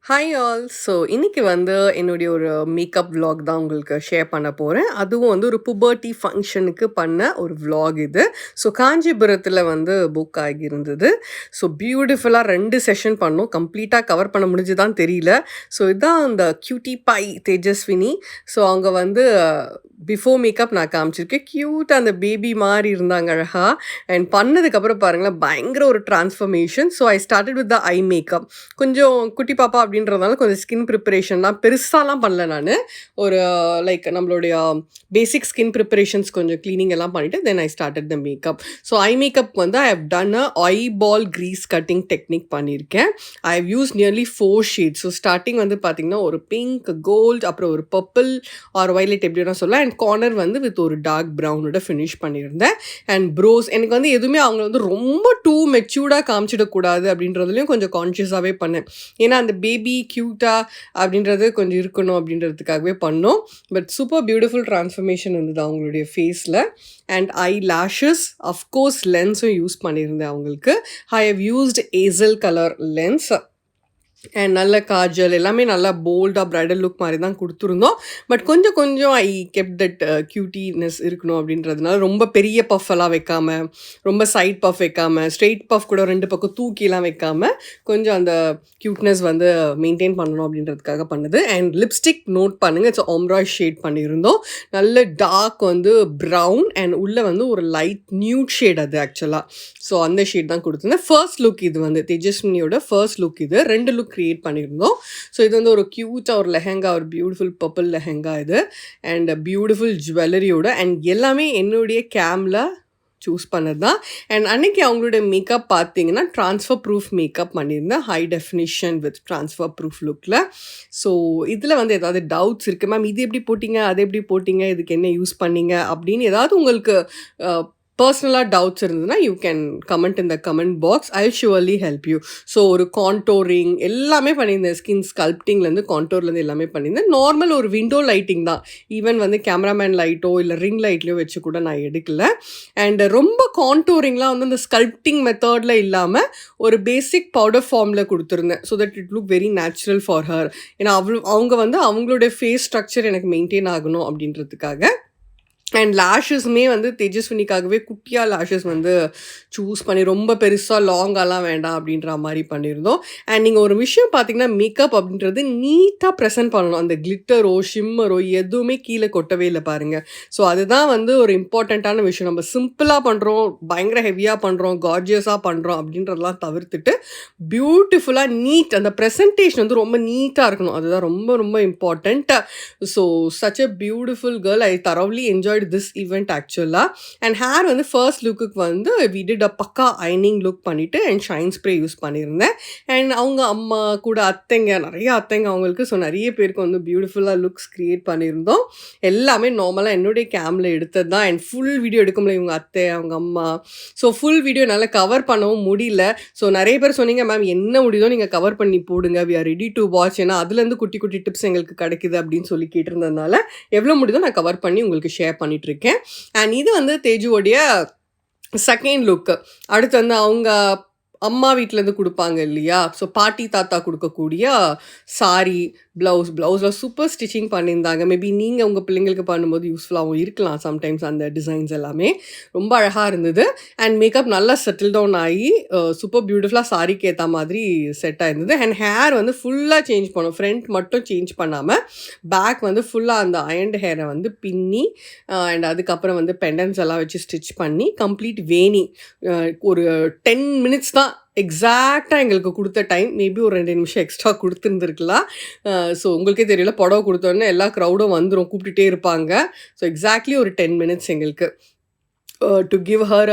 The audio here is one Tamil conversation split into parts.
Hi all. ஸோ இன்னைக்கு வந்து என்னுடைய ஒரு மேக்கப் vlog தான் உங்களுக்கு ஷேர் பண்ண போகிறேன். அதுவும் வந்து ஒரு புபர்ட்டி ஃபங்க்ஷனுக்கு பண்ண ஒரு vlog இது. ஸோ காஞ்சிபுரத்தில் வந்து புக் ஆகியிருந்தது. ஸோ பியூட்டிஃபுல்லாக 2 செஷன் பண்ணோம். கம்ப்ளீட்டாக கவர் பண்ண முடிஞ்சுதான்னு தெரியல. ஸோ இதுதான் அந்த கியூட்டி பை தேஜஸ்வினி. ஸோ அவங்க வந்து பிஃபோர் மேக்கப் நான் காமிச்சிருக்கேன். க்யூட்டாக அந்த பேபி மாதிரி இருந்தாங்க அழகாக. அண்ட் பண்ணதுக்கப்புறம் பாருங்களேன் பயங்கர ஒரு transformation. So I started with the eye makeup. கொஞ்சம் குட்டி பாப்பா அப்படின்றதுனால கொஞ்சம் ஸ்கின் ப்ரிப்பரேஷன்லாம் பெருசாலாம் பண்ணல நான். ஒரு லைக் நம்மளுடைய பேசிக் ஸ்கின் ப்ரிப்பரேஷன்ஸ் கொஞ்சம் க்ளீனிங் எல்லாம் பண்ணிவிட்டு then I started the makeup. So eye makeup வந்து I have done a eye ball crease cutting technique பண்ணியிருக்கேன். I have use nearly 4 shades. So starting வந்து பார்த்திங்கன்னா ஒரு பிங்க், கோல்டு, அப்புறம் ஒரு பர்பிள் ஆர் வைலட் எப்படி வேணால் சொல்லலாம். அண்ட் கார்னர் வந்து வித் ஒரு டார்க் ப்ரௌனோட ஃபினிஷ் பண்ணியிருந்தேன். அண்ட் ப்ரோஸ் எனக்கு வந்து எதுவுமே அவங்க வந்து ரொம்ப டூ மெச்சூர்டாக காமிச்சிடக்கூடாது அப்படின்றதுலையும் கொஞ்சம் கான்ஷியஸாகவே பண்ணேன். ஏன்னா அந்த பேபி க்யூட்டாக அப்படின்றது கொஞ்சம் இருக்கணும் அப்படின்றதுக்காகவே பண்ணோம். பட் சூப்பர் பியூட்டிஃபுல் ட்ரான்ஸ்ஃபர்மேஷன் இருந்தது அவங்களுடைய ஃபேஸில். அண்ட் ஐ லேஷஸ் அஃப்கோர்ஸ் லென்ஸும் யூஸ் பண்ணியிருந்தேன் அவங்களுக்கு. I have used hazel colour lens and நல்ல காஜல் எல்லாமே நல்லா போல்டாக ப்ரைடல் லுக் மாதிரி தான் கொடுத்துருந்தோம். பட் கொஞ்சம் ஐ கெப்ட் தட் க்யூட்டினஸ் இருக்கணும் அப்படின்றதுனால ரொம்ப பெரிய பஃப் எல்லாம் வைக்காமல், ரொம்ப சைட் பஃப் வைக்காமல், ஸ்ட்ரெயிட் பஃப் கூட 2 பக்கம் தூக்கிலாம் வைக்காமல் கொஞ்சம் அந்த க்யூட்னஸ் வந்து மெயின்டைன் பண்ணணும் அப்படின்றதுக்காக பண்ணுது. அண்ட் லிப்ஸ்டிக் நோட் பண்ணுங்கள், இட்ஸ் ஒம்ப்ரா ஷேட் பண்ணியிருந்தோம். நல்ல டார்க் வந்து ப்ரௌன் அண்ட் உள்ளே வந்து ஒரு லைட் நியூட் ஷேட் அது ஆக்சுவலாக. ஸோ அந்த ஷேட் தான் கொடுத்துருந்தேன். ஃபர்ஸ்ட் லுக் இது வந்து தேஜஸ்வினியோட ஃபர்ஸ்ட் லுக் இது. 2 லுக் க்ரியேட் பண்ணியிருந்தோம். ஸோ இது வந்து ஒரு க்யூட்டாக ஒரு லெஹெங்கா, ஒரு பியூட்டிஃபுல் பர்பிள் லெஹெங்கா இது. அண்ட் பியூட்டிஃபுல் ஜுவல்லரியோட அண்ட் எல்லாமே என்னுடைய கேமில் சூஸ் பண்ணது தான். அண்ட் அன்றைக்கி அவங்களோட மேக்கப் பார்த்தீங்கன்னா ட்ரான்ஸ்ஃபர் ப்ரூஃப் மேக்கப் பண்ணியிருந்தேன். High definition with transfer proof லுக்கில். ஸோ இதில் வந்து ஏதாவது டவுட்ஸ் இருக்குது மேம், இது எப்படி போட்டிங்க, அது எப்படி போட்டிங்க, இதுக்கு என்ன யூஸ் பண்ணீங்க அப்படின்னு ஏதாவது உங்களுக்கு பர்சனலாக டவுட்ஸ் இருந்ததுன்னா you can comment in the comment box. I surely help you. So ஒரு கான்டோரிங் எல்லாமே பண்ணியிருந்தேன். ஸ்கின் ஸ்கல்ப்டிங்லேருந்து கான்டோர்லேருந்து எல்லாமே பண்ணியிருந்தேன். நார்மல் ஒரு விண்டோ லைட்டிங் தான். ஈவன் வந்து கேமராமேன் லைட்டோ இல்லை ரிங் லைட்லையோ வச்சு கூட நான் எடுக்கல. அண்ட் ரொம்ப கான்டோரிங்லாம் வந்து அந்த ஸ்கல்ப்டிங் மெத்தடில் இல்லாமல் ஒரு பேசிக் பவுடர் ஃபார்மில் கொடுத்துருந்தேன். So that it look very natural for her. ஏன்னா அவங்க வந்து அவங்களுடைய ஃபேஸ் ஸ்ட்ரக்சர் எனக்கு மெயின்டைன் ஆகணும் அப்படின்றதுக்காக. அண்ட் லேஷஸுமே வந்து தேஜஸ்வினிக்காகவே குட்டியாக லேஷஸ் வந்து சூஸ் பண்ணி ரொம்ப பெருசாக லாங்காலாம் வேண்டாம் அப்படின்ற மாதிரி பண்ணியிருந்தோம். அண்ட் நீங்கள் ஒரு விஷயம் பார்த்தீங்கன்னா மேக்கப் அப்படின்றது நீட்டாக ப்ரெசென்ட் பண்ணணும். அந்த கிளிட்டரோ ஷிம்மரோ எதுவுமே கீழே கொட்டவே இல்லை பாருங்கள். ஸோ அதுதான் வந்து ஒரு இம்பார்ட்டண்ட்டான விஷயம். நம்ம சிம்பிளாக பண்ணுறோம், பயங்கர ஹெவியாக பண்ணுறோம், கார்ஜியஸாக பண்ணுறோம் அப்படின்றதெல்லாம் தவிர்த்துட்டு பியூட்டிஃபுல்லாக நீட் அந்த ப்ரெசன்டேஷன் வந்து ரொம்ப நீட்டாக இருக்கணும். அதுதான் ரொம்ப ரொம்ப important. So such a beautiful girl. I thoroughly enjoy this event actually. And hair வந்து ஃபர்ஸ்ட் லுக்குக்கு வந்து we did a பக்கா ஐனிங் லுக் பண்ணிவிட்டு அண்ட் ஷைன் ஸ்ப்ரே யூஸ் பண்ணியிருந்தேன். அண்ட் அவங்க அம்மா கூட அத்தைங்க, நிறைய அத்தைங்க அவங்களுக்கு. ஸோ நிறைய பேருக்கு வந்து பியூட்டிஃபுல்லாக லுக்ஸ் க்ரியேட் பண்ணியிருந்தோம். எல்லாமே நார்மலாக என்னுடைய கேமில் எடுத்தது தான். அண்ட் ஃபுல் வீடியோ எடுக்க முடியல இவங்க அத்தை அவங்க அம்மா. ஸோ ஃபுல் வீடியோ நல்லா கவர் பண்ணவும் முடியல. ஸோ நிறைய பேர் சொன்னீங்க மேம் என்ன முடியுதோ நீங்கள் கவர் பண்ணி போடுங்க, we are ready to watch. ஏன்னா அதுலேருந்து குட்டி குட்டி டிப்ஸ் எங்களுக்கு கிடைக்குது அப்படின்னு சொல்லி கேட்டிருந்ததுனால எவ்வளோ முடியுதோ நான் கவர் பண்ணி உங்களுக்கு ஷேர் பண்ணிட்டுருக்கேன். அண்ட் இது வந்து தேஜுவோடைய செகண்ட் லுக்கு. அடுத்து வந்து அவங்க அம்மா வீட்டிலேருந்து கொடுப்பாங்க இல்லையா, ஸோ பாட்டி தாத்தா கொடுக்கக்கூடிய சாரி, ப்ளவுஸில் சூப்பர் ஸ்டிச்சிங் பண்ணியிருந்தாங்க. மேபி நீங்கள் உங்கள் பிள்ளைங்களுக்கு பண்ணும்போது யூஸ்ஃபுல்லாகவும் இருக்கலாம். சம்டைம்ஸ் அந்த டிசைன்ஸ் எல்லாமே ரொம்ப அழகாக இருந்தது. அண்ட் மேக்கப் நல்லா செட்டில் டவுன் ஆகி சூப்பர் பியூட்டிஃபுல்லாக சாரிக்கு ஏற்ற மாதிரி செட் ஆகிருந்தது. அண்ட் ஹேர் வந்து ஃபுல்லாக சேஞ்ச் பண்ணோம். ஃப்ரண்ட் மட்டும் சேஞ்ச் பண்ணாமல் பேக் வந்து ஃபுல்லாக அந்த அயன்டு ஹேரை வந்து பின்னி அண்ட் அதுக்கப்புறம் வந்து பெண்டன்ஸ் எல்லாம் வச்சு ஸ்டிச் பண்ணி கம்ப்ளீட் வேணி ஒரு 10 மினிட்ஸ் தான் எக்ஸாக்டாக எங்களுக்கு கொடுத்த டைம். மேபி ஒரு 2 நிமிஷம் எக்ஸ்ட்ரா கொடுத்துருந்துருக்கலாம். ஸோ உங்களுக்கே தெரியல, புடவை கொடுத்தோன்னே எல்லா க்ரௌடும் வந்துடும், கூப்பிட்டுட்டே இருப்பாங்க. ஸோ எக்ஸாக்ட்லி ஒரு 10 மினிட்ஸ் எங்களுக்கு to give her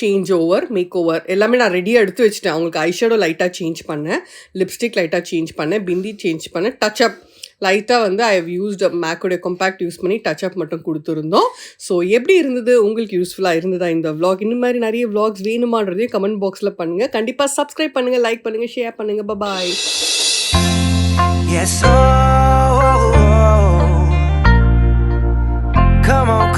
change over, make over எல்லாமே நான் ரெடியாக எடுத்து வச்சுட்டேன். அவங்களுக்கு ஐஷேடோ லைட்டாக சேஞ்ச் பண்ணேன், லிப்ஸ்டிக் லைட்டாக சேஞ்ச் பண்ணேன், பிந்தி சேஞ்ச் பண்ணேன், டச்சப் லைட்டாக வந்து ஐ ஹவ் யூஸ்டு மேக்கோடைய காம்பேக்ட் யூஸ் பண்ணி டச்சப் மட்டும் கொடுத்துருந்தோம். ஸோ எப்படி இருந்தது, உங்களுக்கு யூஸ்ஃபுல்லாக இருந்ததா இந்த vlog? இந்த மாதிரி நிறைய vlogs வேணுமான்றதையும் கமெண்ட் பாக்ஸில் பண்ணுங்கள். கண்டிப்பாக சப்ஸ்கிரைப் பண்ணுங்கள், லைக் பண்ணுங்கள், ஷேர் பண்ணுங்கள். பாய். Yes, oh, oh, oh. Come on.